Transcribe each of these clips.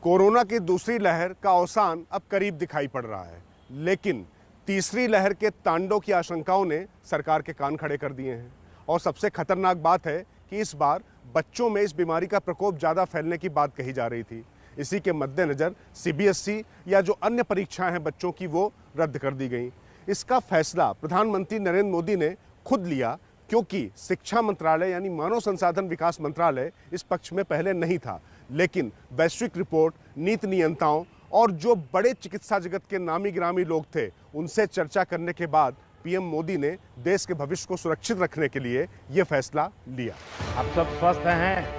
Corona की दूसरी लहर का अवसान अब करीब दिखाई पड़ रहा है, लेकिन तीसरी लहर के तांडव की आशंकाओं ने सरकार के कान खड़े कर दिए हैं। और सबसे खतरनाक बात है कि इस बार बच्चों में इस बीमारी का प्रकोप ज़्यादा फैलने की बात कही जा रही थी। इसी के मद्देनज़र सीबीएसई या जो अन्य परीक्षाएं हैं बच्चों की, वो रद्द कर दी गई। इसका फैसला प्रधानमंत्री नरेंद्र मोदी ने खुद लिया, क्योंकि शिक्षा मंत्रालय यानी मानव संसाधन विकास मंत्रालय इस पक्ष में पहले नहीं था। लेकिन वैश्विक रिपोर्ट, नीति नियंताओं और जो बड़े चिकित्सा जगत के नामी गिरामी लोग थे, उनसे चर्चा करने के बाद पीएम मोदी ने देश के भविष्य को सुरक्षित रखने के लिए यह फैसला लिया। आप सब स्वस्थ हैं?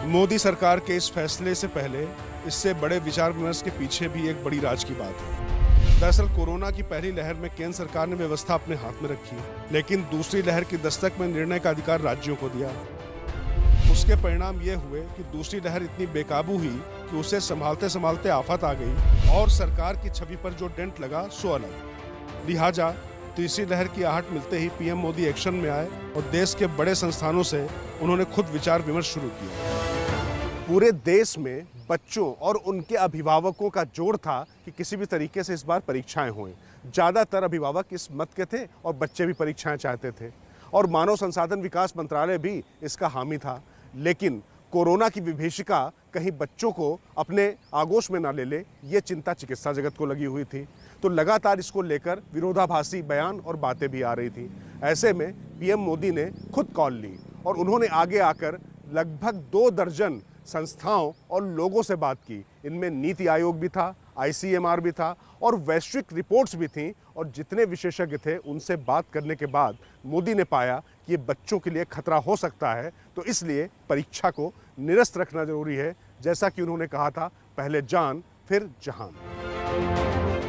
मोदी सरकार के इस फैसले से पहले इससे बड़े विचार विमर्श के पीछे भी एक बड़ी राज की बात है। दरअसल कोरोना की पहली लहर में केंद्र सरकार ने व्यवस्था अपने हाथ में रखी, लेकिन दूसरी लहर की दस्तक में निर्णय का अधिकार राज्यों को दिया। उसके परिणाम ये हुए कि दूसरी लहर इतनी बेकाबू हुई कि उसे संभालते संभालते आफत आ गई और सरकार की छवि पर जो डेंट लगा सो अलग। लिहाजा तीसरी लहर की आहट मिलते ही पीएम मोदी एक्शन में आए और देश के बड़े संस्थानों से उन्होंने खुद विचार विमर्श शुरू किया। पूरे देश में बच्चों और उनके अभिभावकों का जोर था कि किसी भी तरीके से इस बार परीक्षाएं हों। ज़्यादातर अभिभावक इस मत के थे और बच्चे भी परीक्षाएं चाहते थे, और मानव संसाधन विकास मंत्रालय भी इसका हामी था। लेकिन कोरोना की विभीषिका कहीं बच्चों को अपने आगोश में ना ले ले, ये चिंता चिकित्सा जगत को लगी हुई थी। तो लगातार इसको लेकर विरोधाभासी बयान और बातें भी आ रही थी। ऐसे में पीएम मोदी ने खुद कॉल ली और उन्होंने आगे आकर लगभग 2 दर्जन संस्थाओं और लोगों से बात की। इनमें नीति आयोग भी था, आईसीएमआर भी था और वैश्विक रिपोर्ट्स भी थीं। और जितने विशेषज्ञ थे उनसे बात करने के बाद मोदी ने पाया कि ये बच्चों के लिए खतरा हो सकता है, तो इसलिए परीक्षा को निरस्त रखना जरूरी है। जैसा कि उन्होंने कहा था, पहले जान फिर जहान।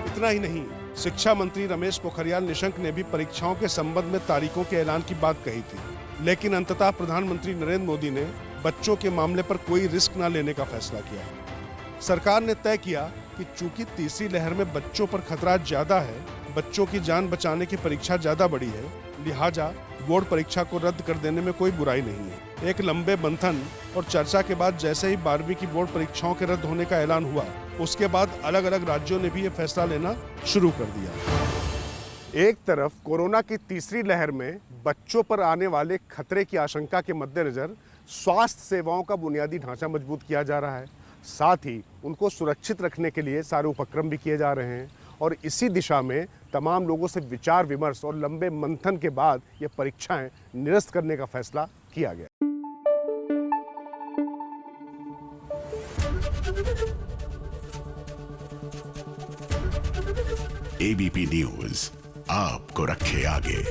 इतना ही नहीं, शिक्षा मंत्री रमेश पोखरियाल निशंक ने भी परीक्षाओं के संबंध में तारीखों के ऐलान की बात कही थी, लेकिन अंततः प्रधानमंत्री नरेंद्र मोदी ने बच्चों के मामले पर कोई रिस्क न लेने का फैसला किया। सरकार ने तय किया कि चूंकि तीसरी लहर में बच्चों पर खतरा ज्यादा है, बच्चों की जान बचाने की परीक्षा ज्यादा बड़ी है, लिहाजा बोर्ड परीक्षा को रद्द कर देने में कोई बुराई नहीं है। एक लंबे मंथन और चर्चा के बाद जैसे ही 12वीं की बोर्ड परीक्षाओं के रद्द होने का ऐलान हुआ, उसके बाद अलग अलग राज्यों ने भी ये फैसला लेना शुरू कर दिया। एक तरफ कोरोना की तीसरी लहर में बच्चों पर आने वाले खतरे की आशंका के मद्देनजर स्वास्थ्य सेवाओं का बुनियादी ढांचा मजबूत किया जा रहा है, साथ ही उनको सुरक्षित रखने के लिए सारे उपक्रम भी किए जा रहे हैं। और इसी दिशा में तमाम लोगों से विचार विमर्श और लंबे मंथन के बाद ये परीक्षाएं निरस्त करने का फैसला किया गया। एबीपी न्यूज आपको रखे आगे।